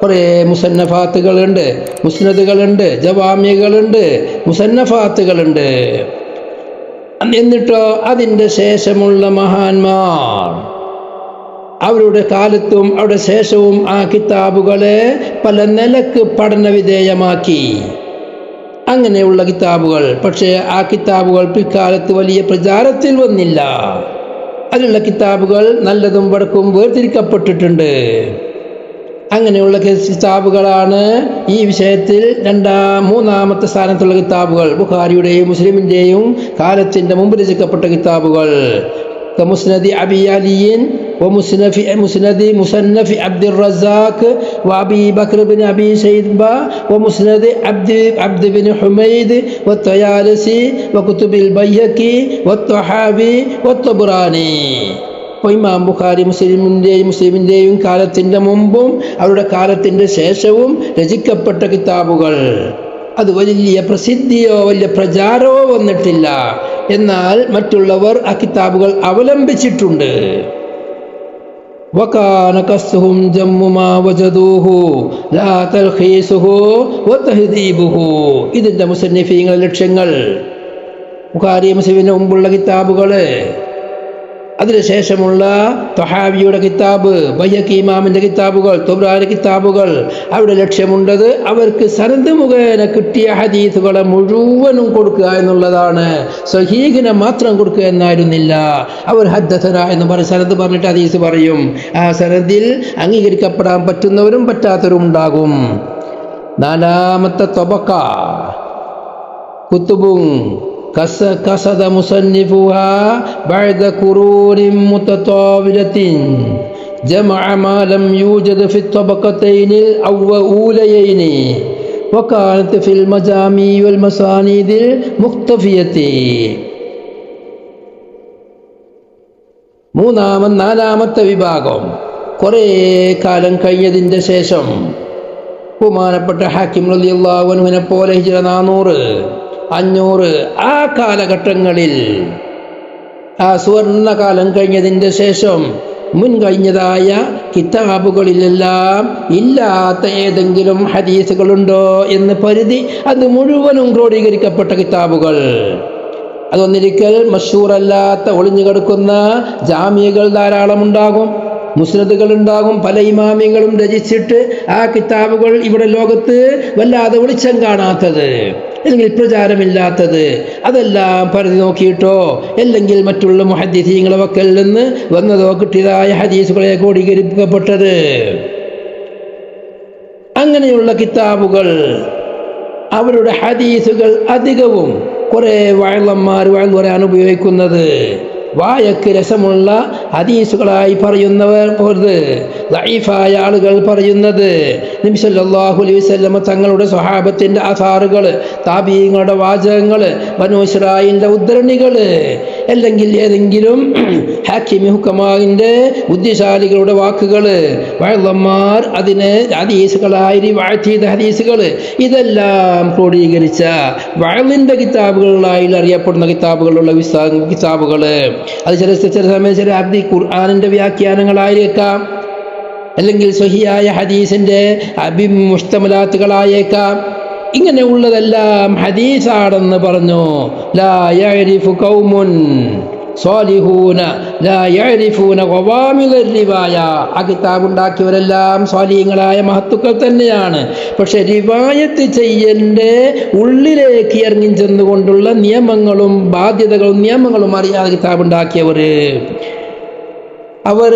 കുറേ മുസന്നഫാത്തുകളുണ്ട്, മുസ്നദുകളുണ്ട്, ജവാമികളുണ്ട്, മുസന്നഫാത്തുകളുണ്ട്. എന്നിട്ടോ അതിൻ്റെ ശേഷമുള്ള മഹാന്മാർ അവരുടെ കാലത്തും അവരുടെ ശേഷവും ആ കിതാബുകളെ പല നിലക്ക് പഠന വിധേയമാക്കി. അങ്ങനെയുള്ള കിതാബുകൾ, പക്ഷേ ആ കിതാബുകൾ പിൽക്കാലത്ത് വലിയ പ്രചാരത്തിൽ വന്നില്ല. അതിലുള്ള കിതാബുകൾ നല്ലതും വടക്കും വേർതിരിക്കപ്പെട്ടിട്ടുണ്ട്. അങ്ങനെയുള്ള കിതാബുകളാണ് ഈ വിഷയത്തിൽ മൂന്നാമത്തെ സ്ഥാനത്തുള്ള കിതാബുകൾ. ബുഖാരിയുടെയും മുസ്ലിമിൻ്റെയും കാലത്തിൻ്റെ മുമ്പ് രചിക്കപ്പെട്ട കിതാബുകൾ. മുസ്നദി അബി അലിയിൻ ومسند مصنف عبد الرزاق وأبي بكر بن أبي شيبة ومسند عبد بن حميد والطيالسي وكتب البيهقي والطحاوي والطبراني. ഇമാം ബുഖാരി മുസ്ലിമിൻ്റെയും കാലത്തിൻ്റെ മുമ്പും അവരുടെ കാലത്തിൻ്റെ ശേഷവും രചിക്കപ്പെട്ട കിതാബുകൾ അത് വലിയ പ്രസിദ്ധിയോ വലിയ പ്രചാരമോ വന്നിട്ടില്ല. എന്നാൽ മറ്റുള്ളവർ ആ കിതാബുകൾ അവലംബിച്ചിട്ടുണ്ട്. وكان قصدهم جم ما وجدوه لا تلخيصه وتهذيبه. ഇതിന്റെ മുസന്നിഫീങ്ങളുടെ ലക്ഷ്യങ്ങൾ ബുഖാരി മുസ്ലിമിന് മുമ്പുള്ള കിതാബുകള്, അതിനുശേഷമുള്ള ത്വഹാവിയുടെ കിതാബ്, ബൈഹഖി ഇമാമിന്റെ കിതാബുകൾ, തുബ്രാനി കിതാബുകൾ, അവിടെ ലക്ഷ്യമുണ്ടത് അവർക്ക് സനദ് മുഖേന കിട്ടിയ ഹദീസുകളെ മുഴുവനും കൊടുക്കുക എന്നുള്ളതാണ്. സ്വഹീഹിനെ മാത്രം കൊടുക്കുക എന്നായിരുന്നില്ല. അവർ ഹദ്ദസന എന്ന് പറഞ്ഞ് സനദ് പറഞ്ഞിട്ട് ഹദീസ് പറയും. ആ സനദിൽ അംഗീകരിക്കപ്പെടാൻ പറ്റുന്നവരും പറ്റാത്തവരും ഉണ്ടാകും. നാലാമത്തെ ത്വബഖ കുത്തുബും قصد مصنفها بعد قرون متطاولة جمع ما لم يوجد في الطبقتين الأوليين وكانت في المجامع والمسانيد المختفية. നാലാമത്തെ വിഭാഗം കുറേ കാലം കഴിഞ്ഞതിൻ്റെ ശേഷം ബഹുമാനപ്പെട്ട ഹാക്കിം റളിയല്ലാഹു അൻഹുവിനെ പോലെ ഹിജ്റ 400 500 ആ കാലഘട്ടങ്ങളിൽ, ആ സുവർണകാലം കഴിഞ്ഞതിൻ്റെ ശേഷം മുൻകഴിഞ്ഞതായ കിതാബുകളിലെല്ലാം ഇല്ലാത്ത ഏതെങ്കിലും ഹദീസുകളുണ്ടോ എന്ന് പരിധി അത് മുഴുവനും ക്രോഡീകരിക്കപ്പെട്ട കിതാബുകൾ. അതൊന്നിരിക്കൽ മഷൂറല്ലാത്ത ഒളിഞ്ഞു കിടക്കുന്ന ജാമിയകൾ ധാരാളം ഉണ്ടാകും, മുസ്നദുകൾ ഉണ്ടാകും. പല ഇമാമികളും രചിച്ചിട്ട് ആ കിതാബുകൾ ഇവിടെ ലോകത്ത് വല്ലാതെ വെളിച്ചം കാണാത്തത്, അല്ലെങ്കിൽ പ്രചാരമില്ലാത്തത്, അതെല്ലാം പരിധി നോക്കിയിട്ടോ അല്ലെങ്കിൽ മറ്റുള്ള മുഹദ്ദിസീങ്ങളുടെ വക്കൽ നിന്ന് വന്നതോ കിട്ടിയതായ ഹദീസുകളെ ക്രോഡീകരിക്കപ്പെട്ടത്. അങ്ങനെയുള്ള കിതാബുകൾ, അവരുടെ ഹദീസുകൾ അധികവും കുറേ വഅളന്മാർ വഅള് പറയാൻ ഉപയോഗിക്കുന്നത് വായക്ക് രസമുള്ള ഹദീസുകളായി പറയുന്നവർ ദഈഫായ ആളുകൾ പറയുന്നത് നബി സല്ലല്ലാഹു അലൈഹി വസല്ലം തങ്ങളുടെ സ്വഹാബത്തിന്റെ ആസാറുകൾ, താബീങ്ങളുടെ വാചകങ്ങൾ, ബനൂ ഇസ്രായീലിന്റെ ഉദ്ധരണികൾ, അല്ലെങ്കിൽ ഏതെങ്കിലും ഹാക്കിമി ഹുക്കമാവിന്റെ ബുദ്ധിശാലികളുടെ വാക്കുകൾ, വഅളന്മാർ അതിനെ ഹദീസുകളായി റിവായത്ത് ചെയ്ത ഹദീസുകൾ, ഇതെല്ലാം ക്രോഡീകരിച്ച വഅളിന്റെ കിതാബുകളായി അറിയപ്പെടുന്ന കിതാബുകളുള്ള കിതാബുകൾ. അത് ചില സമയം ചില അബ്ദി ഖുർആനിന്റെ വ്യാഖ്യാനങ്ങളായേക്കാം, അല്ലെങ്കിൽ സ്വഹിയായ ഹദീസിന്റെ മുസ്തമലാത്തുകളായേക്കാം. ഇങ്ങനെ ഉള്ളതെല്ലാം ഹദീസാണെന്ന് പറഞ്ഞു. ലാ യഅരിഫു ഖൗമുൻ സ്വാലിഹൂന ലാ യഅരിഫൂന ഖവാമിൽ റിവായ. ആ കിതാബ് ഉണ്ടാക്കിയവരെല്ലാം സ്വാലിഹീങ്ങളായ മഹത്തുക്കൾ തന്നെയാണ്. പക്ഷെ റിവായത്ത് ചെയ്യലിൻ്റെ ഉള്ളിലേക്ക് ഇറങ്ങി ചെന്നുകൊണ്ടുള്ള നിയമങ്ങളും ബാധ്യതകളും നിയമങ്ങളും അറിയാതെ കിതാബ് ഉണ്ടാക്കിയവർ, അവർ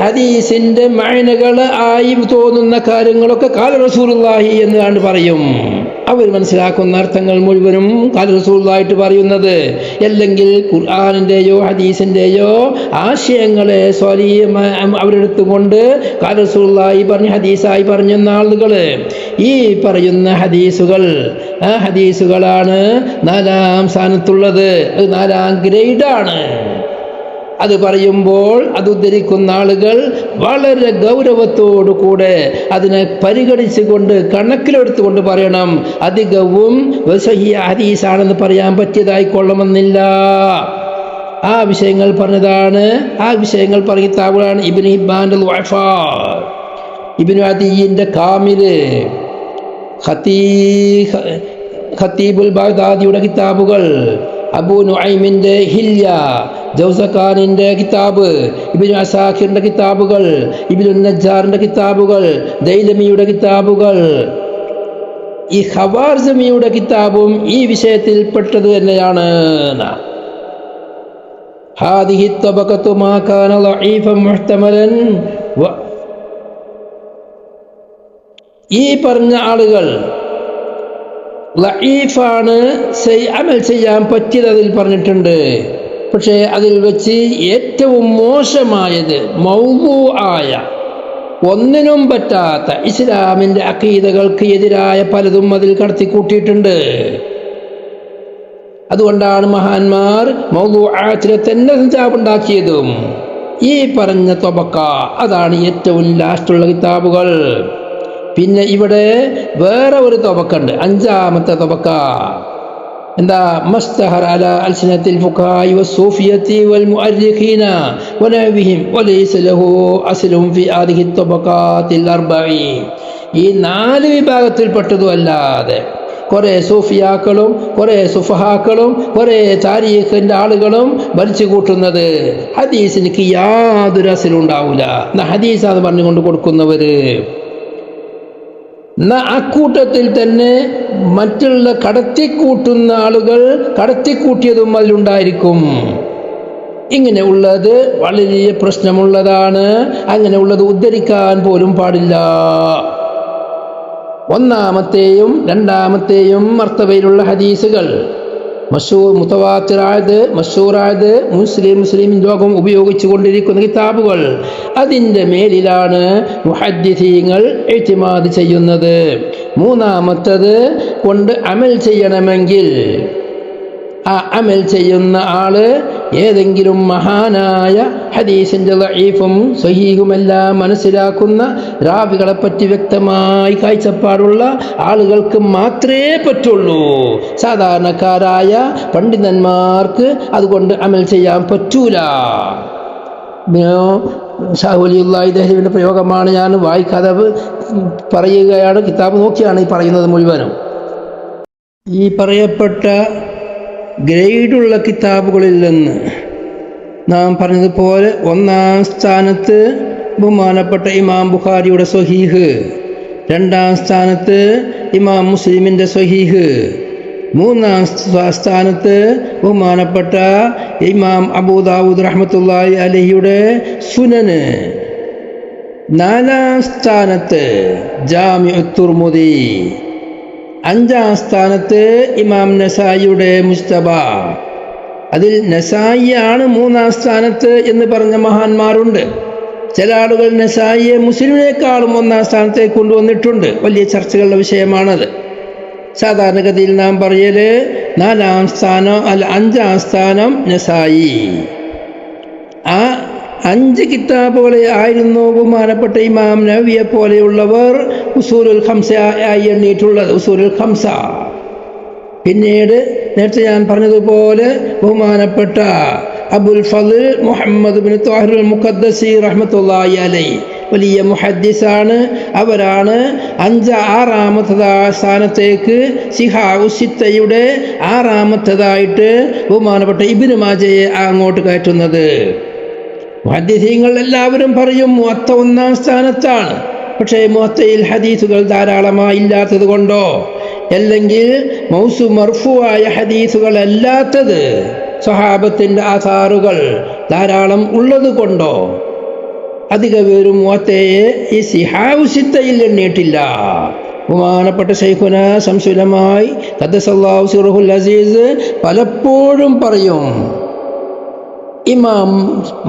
ഹദീസിന്റെ മഅനകൾ ആയി തോന്നുന്ന കാര്യങ്ങളൊക്കെ ഖാല റസൂലുള്ളാഹി എന്ന് പറയും. അവർ മനസ്സിലാക്കുന്ന അർത്ഥങ്ങൾ മുഴുവനും ഖാല റസൂലുള്ളാഹിട്ട് പറയുന്നത്, അല്ലെങ്കിൽ ഖുർആനിന്റെയോ ഹദീസിന്റെയോ ആശയങ്ങളെ അവരെടുത്തുകൊണ്ട് ഖാല റസൂലുള്ളാഹി പറഞ്ഞ ഹദീസായി പറഞ്ഞ ആളുകൾ ഈ പറയുന്ന ഹദീസുകൾ, ആ ഹദീസുകളാണ് 4ാം സ്ഥാനത്തുള്ളത്. അത് 4ാം ഗ്രേഡാണ്. അത് പറയുമ്പോൾ അത് ഉദ്ധരിക്കുന്ന ആളുകൾ വളരെ ഗൗരവത്തോടു കൂടെ അതിനെ പരിഗണിച്ചുകൊണ്ട് കണക്കിലെടുത്തുകൊണ്ട് പറയണം. അധികവും സ്വഹീഹ ഹദീസാണെന്ന് പറയാൻ പറ്റിയതായിക്കൊള്ളണമെന്നില്ല. ആ വിഷയങ്ങൾ പറഞ്ഞതാണ്. ആ വിഷയങ്ങൾ പറഞ്ഞ കിതാബുകളാണ് ഇബ്നു ഹിബ്ബാന്റെ ളുഅഫാ, ഇബ്നു അദിയിന്റെ കാമില്, ഖതീബുൽ ബഗ്ദാദിയുടെ കിതാബുകൾ, അബൂ നുഐമിന്റെ ഹില്യ, ജൗസഖാനിന്റെ കിതാബ്, ഇബ്നു അസാഖിറിന്റെ കിതാബുകൾ, ഇബ്നു നജ്ജാറിന്റെ കിതാബുകൾ, ദൈലമിയുടെ കിതാബുകൾ, ഈ ഖവാർസമിയുടെ കിതാബും ഈ വിഷയത്തിൽ പെട്ടത് തന്നെയാണ്. ഹാദിഹി തബഖത്തു മാ കാന ളഈഫൻ മുഹ്തമലൻ. ഈ പറഞ്ഞ ആളുകൾ ലഈഫാണ്, അമൽ ചെയ്യാൻ പറ്റിയത് അതിൽ പറഞ്ഞിട്ടുണ്ട്. പക്ഷേ അതിൽ വെച്ച് ഏറ്റവും മോശമായത് മൗദൂആയ, ഒന്നിനും പറ്റാത്ത ഇസ്ലാമിൻ്റെ അഖീദകൾക്ക് എതിരായ പലതും അതിൽ കടത്തിക്കൂട്ടിയിട്ടുണ്ട്. അതുകൊണ്ടാണ് മഹാന്മാർ മൗദൂആത്തിലെ തന്നെ കിതാബുണ്ടാക്കിയതും. ഈ പറഞ്ഞ ത്വബഖ അതാണ് ഏറ്റവും ലാസ്റ്റുള്ള കിതാബുകൾ. പിന്നെ ഇവിടെ വേറെ ഒരു തബക്കുണ്ട്, അഞ്ചാമത്തെ തബക്ക. എന്താ? മസ്തഹർ അല അൽസിനത്തിൽ ഫുഖഹാഇ വസ്സൂഫിയത്തി വൽമുഅർരിഖീന വനഹ്വിഹിം വലൈസ ലഹു അസ്ലുൻ ഫി ഹാദിഹി തബഖാത്തിൽ അർബഈ. ഈ 4 വിഭാഗത്തിൽപ്പെട്ടതും അല്ലാതെ കുറേ സൂഫിയാക്കളും കുറേ സുഫഹാക്കളും കുറേ താരീഖിൻ്റെ ആളുകളും വലിച്ചു കൂട്ടുന്നത് ഹദീസിന് യാതൊരു അസ്ലും ഉണ്ടാവില്ല. ഹദീസാന്ന് പറഞ്ഞുകൊണ്ട് കൊടുക്കുന്നവര് അക്കൂട്ടത്തിൽ തന്നെ മറ്റുള്ള കടത്തിക്കൂട്ടുന്ന ആളുകൾ കടത്തിക്കൂട്ടിയതും അതിലുണ്ടായിരിക്കും. ഇങ്ങനെ ഉള്ളത് വളരെ പ്രശ്നമുള്ളതാണ്. അങ്ങനെ ഉള്ളത് ഉദ്ധരിക്കാൻ പോലും പാടില്ല. ഒന്നാമത്തെയും രണ്ടാമത്തെയും മർത്തബയിലുള്ള ഹദീസുകൾ മുതവാത്തിറായത് മശൂറായത് മുസ്ലിം ലോകം ഉപയോഗിച്ചു കൊണ്ടിരിക്കുന്ന കിതാബുകൾ, അതിൻ്റെ മേലിലാണ് മുഹദ്ദിസീങ്ങൾ ഇഅ്തിമാദ് ചെയ്യുന്നത്. മൂന്നാമത്തത് കൊണ്ട് അമൽ ചെയ്യണമെങ്കിൽ ആ അമൽ ചെയ്യുന്ന ആള് ഏതെങ്കിലും മഹാനായ ഹദീസിൻ്റെ ദഈഫും സ്വഹീഹുമെല്ലാം മനസ്സിലാക്കുന്ന റാവികളെ പറ്റി വ്യക്തമായി കാഴ്ചപ്പാടുള്ള ആളുകൾക്ക് മാത്രമേ പറ്റുള്ളൂ. സാധാരണക്കാരായ പണ്ഡിതന്മാർക്ക് അതുകൊണ്ട് അമൽ ചെയ്യാൻ പറ്റൂല. ഷാഹ് വലിയുല്ലാഹി ദഹ്ലവിയുടെ പ്രയോഗമാണ് ഞാൻ വായിക്കാതെ പറയുകയാണ്. കിതാബ് നോക്കിയാണ് ഈ പറയുന്നത് മുഴുവനും. ഈ പറയപ്പെട്ട ഗ്രേഡുള്ള കിതാബുകളിൽ നിന്ന് നാം പറഞ്ഞതുപോലെ ഒന്നാം സ്ഥാനത്ത് ബഹുമാനപ്പെട്ട ഇമാം ബുഖാരിയുടെ സ്വഹീഹ്, രണ്ടാം സ്ഥാനത്ത് ഇമാം മുസ്ലിമിൻ്റെ സ്വഹീഹ്, മൂന്നാം സ്ഥാനത്ത് ബഹുമാനപ്പെട്ട ഇമാം അബൂ ദാവൂദ് റഹ്മത്തുള്ളാഹി അലൈഹിയുടെ സുനന്, നാലാം സ്ഥാനത്ത് ജാമിഉ തുർമുദി, അഞ്ചാം സ്ഥാനത്ത് ഇമാം നസായിയുടെ മുസ്തബ. അതിൽ നസായിയാണ് മൂന്നാം സ്ഥാനത്ത് എന്ന് പറഞ്ഞ മഹാന്മാരുണ്ട്. ചില ആളുകൾ നസായിയെ മുസ്ലിമിനേക്കാളും ഒന്നാം സ്ഥാനത്തേക്ക് കൊണ്ടുവന്നിട്ടുണ്ട്. വലിയ ചർച്ചകളുടെ വിഷയമാണത്. സാധാരണഗതിയിൽ നാം പറയല് നാലാം സ്ഥാനം അഞ്ചാം സ്ഥാനം നസായി. ആ 5 കിതാബുകളെ ആയിരുന്നു ബഹുമാനപ്പെട്ട ഇമാം നവവിയെ പോലെയുള്ളവർ ഉസൂലുൽ ഖംസ ആയി എണ്ണിയിട്ടുള്ളത്. ഉസൂലുൽ ഖംസ. പിന്നീട് നേരത്തെ ഞാൻ പറഞ്ഞതുപോലെ ബഹുമാനപ്പെട്ട അബുൽ ഫളിൽ മുഹമ്മദ് ബിൻ ത്വാഹിറുൽ മുഖദ്ദസി റഹ്മത്തുള്ളാഹി അലൈഹി വലിയ മുഹദ്ദിസാണ്. അവരാണ് 6ാമത്തെ സ്ഥാനത്തേക്ക് സിഹാഉ സിത്തയുടെ 6ാമത്തേതായിട്ട് ബഹുമാനപ്പെട്ട ഇബ്നു മാജയെ അങ്ങോട്ട് കയറ്റുന്നത്. മുഹദ്ദിസീങ്ങൾ എല്ലാവരും പറയും മുഅത്ത 1ാം സ്ഥാനത്താണ്. പക്ഷേ മുഅത്തയിൽ ഹദീസുകൾ ധാരാളമായി ഇല്ലാത്തത് കൊണ്ടോ അല്ലെങ്കിൽ മർഫൂആയ ഹദീസുകൾ അല്ലാത്തത് സ്വഹാബത്തിൻ്റെ ആസാറുകൾ ധാരാളം ഉള്ളത് കൊണ്ടോ അധിക പേരും മുഅത്തയെ ഈ സിഹാഉ സിത്തയിൽ എണ്ണിയിട്ടില്ല. ബഹുമാനപ്പെട്ട ശൈഖുന ശംസുലമായി ഖദ്ദസല്ലാഹു സിർറുൽ അസീസ് പലപ്പോഴും പറയും ഇമാം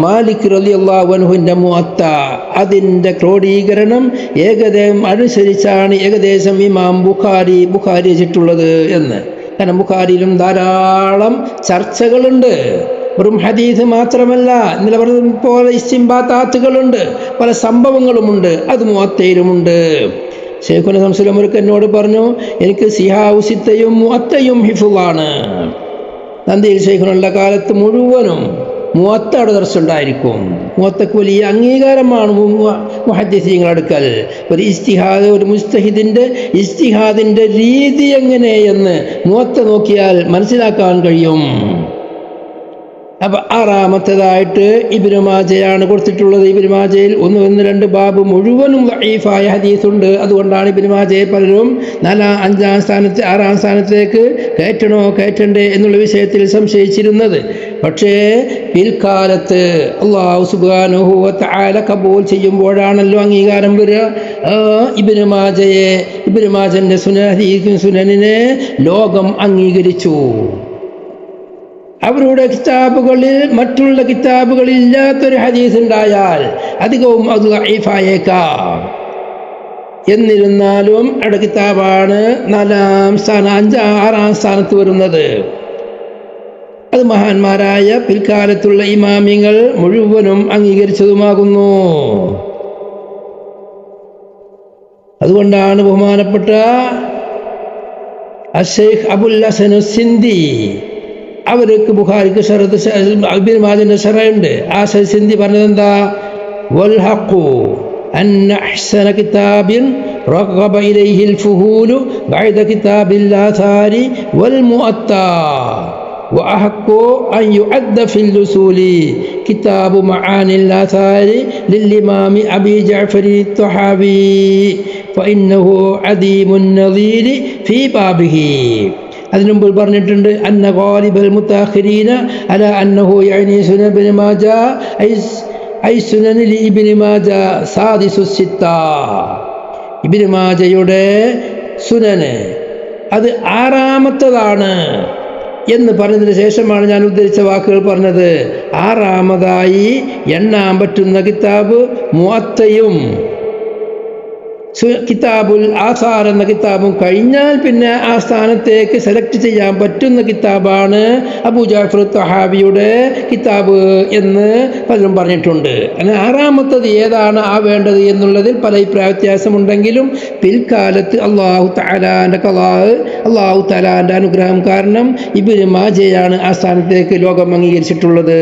മാലിക് റളിയല്ലാഹു അൻഹുവിൻ്റെ മുഅത്ത അതിൻ്റെ ക്രോഡീകരണം അനുസരിച്ചാണ് ഏകദേശം ഇമാം ബുഖാരി രചിച്ചിട്ടുള്ളത് എന്ന്. കാരണം ബുഖാരിയിലും ധാരാളം ചർച്ചകളുണ്ട്. വെറും ഹദീസ് മാത്രമല്ല, ഇന്നലെ പറഞ്ഞ പോലെ ഇസ്തിംബാത്താത്തുകളുണ്ട്, പല സംഭവങ്ങളുമുണ്ട്. അത് മുഅത്തയിലുമുണ്ട്. ശൈഖുന ശംസുൽ എന്നോട് പറഞ്ഞു, എനിക്ക് സിഹാഉ സിത്തയും മുഅത്തയും ഹിഫ്ളാണ്. നന്ദിയിൽ ശൈഖുനുള്ള കാലത്ത് മുഴുവനും മുഅത്തയുടെ ദർസുണ്ടായിരിക്കും. മുഅത്തക്ക് വലിയ അംഗീകാരമാണ് മുഹദ്ദിസീങ്ങളുടെ അടുക്കൽ. ഒരു ഇജ്തിഹാദ്, ഒരു മുജ്തഹിദിൻ്റെ ഇജ്തിഹാദിൻ്റെ രീതി എങ്ങനെയെന്ന് മുഅത്ത നോക്കിയാൽ മനസ്സിലാക്കാൻ കഴിയും. അപ്പം 6ാമത്തേതായിട്ട് ഇബ്നു മാജയാണ് കൊടുത്തിട്ടുള്ളത്. ഇബ്നു മാജയിൽ 1-2 ബാബ് മുഴുവനും ദഈഫായ ഹദീസുണ്ട്. അതുകൊണ്ടാണ് ഇബ്നു മാജയെ പലരും 4ാം 5ാം സ്ഥാനത്ത് 6ാം സ്ഥാനത്തേക്ക് കയറ്റണ്ടേ എന്നുള്ള വിഷയത്തിൽ സംശയിച്ചിരുന്നത്. പക്ഷേ പിൽക്കാലത്ത് അല്ലാഹു സുബ്ഹാനഹു വ തആല കബൂൽ ചെയ്യുമ്പോഴാണല്ലോ അംഗീകാരം വരിക. ഇബ്നു മാജൻ്റെ സുനനിനെ ലോകം അംഗീകരിച്ചു. അവരുടെ കിതാബുകളിൽ മറ്റുള്ള കിതാബുകളിൽ ഇല്ലാത്തൊരു ഹദീസ് ഉണ്ടായാൽ അധികവും അത് ദഈഫായേക്കാം. എന്നിരുന്നാലും അവരുടെ കിതാബാണ് 4ാം സ്ഥാനം 6ാം സ്ഥാനത്ത് വരുന്നത്. അത് മഹാന്മാരായ പിൽക്കാലത്തുള്ള ഇമാമിങ്ങൾ മുഴുവനും അംഗീകരിച്ചതുമാകുന്നു. അതുകൊണ്ടാണ് ബഹുമാനപ്പെട്ട അഷെയ്ഖ് അബുൽ ഹസൻ സിന്ധി അവർക്ക് ബുഖാരിക്ക് ഇബ്നു മാജന്റെ ശറഹുണ്ട്. ആ സിന്ധി പറഞ്ഞത് എന്താ? വൽ ഹഖു അന്ന അഹ്സന കിതാബിൻ റഗബ ഇലൈഹിൽ ഫുഹൂലു ബഅദ കിതാബിൽ ആഥാരി വൽ മുഅത്താ وأحق أن يعد في الأصول كتاب معاني الآثار للإمام أبي جعفر الطحاوي فإنه عديم النظير في بابه. അതിനു മുമ്പ് പറഞ്ഞിട്ടുണ്ട് അന്ന ഗാലിബൽ മുതഅഖിരീന അലാ അന്നഹു യഅനി സുനൻ ഇബ്നു മാജ ഐ സുനനിൽ ഇബ്നു മാജ സാദിസു സിത്ത. ഇബ്നു മാജയുടെ സുനന് അത് ആറാമത്തതാണ് എന്ന് പറഞ്ഞതിന് ശേഷമാണ് ഞാൻ ഉദ്ധരിച്ച വാക്കുകൾ പറഞ്ഞത്. ആറാമതായി എണ്ണാൻ പറ്റുന്ന കിതാബ് മുഅത്തയും കിതാബുൽ ആസാർ എന്ന കിതാബും കഴിഞ്ഞാൽ പിന്നെ ആ സ്ഥാനത്തേക്ക് സെലക്ട് ചെയ്യാൻ പറ്റുന്ന കിതാബാണ് അബൂ ജഅഫർ തഹാവിയുടെ കിതാബ് എന്ന് പലരും പറഞ്ഞിട്ടുണ്ട്. അങ്ങനെ ആറാമത്തത് ഏതാണ് വേണ്ടത് എന്നുള്ളതിൽ പല അഭിപ്രായ വ്യത്യാസമുണ്ടെങ്കിലും പിൽക്കാലത്ത് അല്ലാഹു തആലാന്റെ ഖലാഅ്, അല്ലാഹു തആലാന്റെ അനുഗ്രഹം കാരണം ഇബ്നു മാജയാണ് ആ സ്ഥാനത്തേക്ക് ലോകം അംഗീകരിച്ചിട്ടുള്ളത്.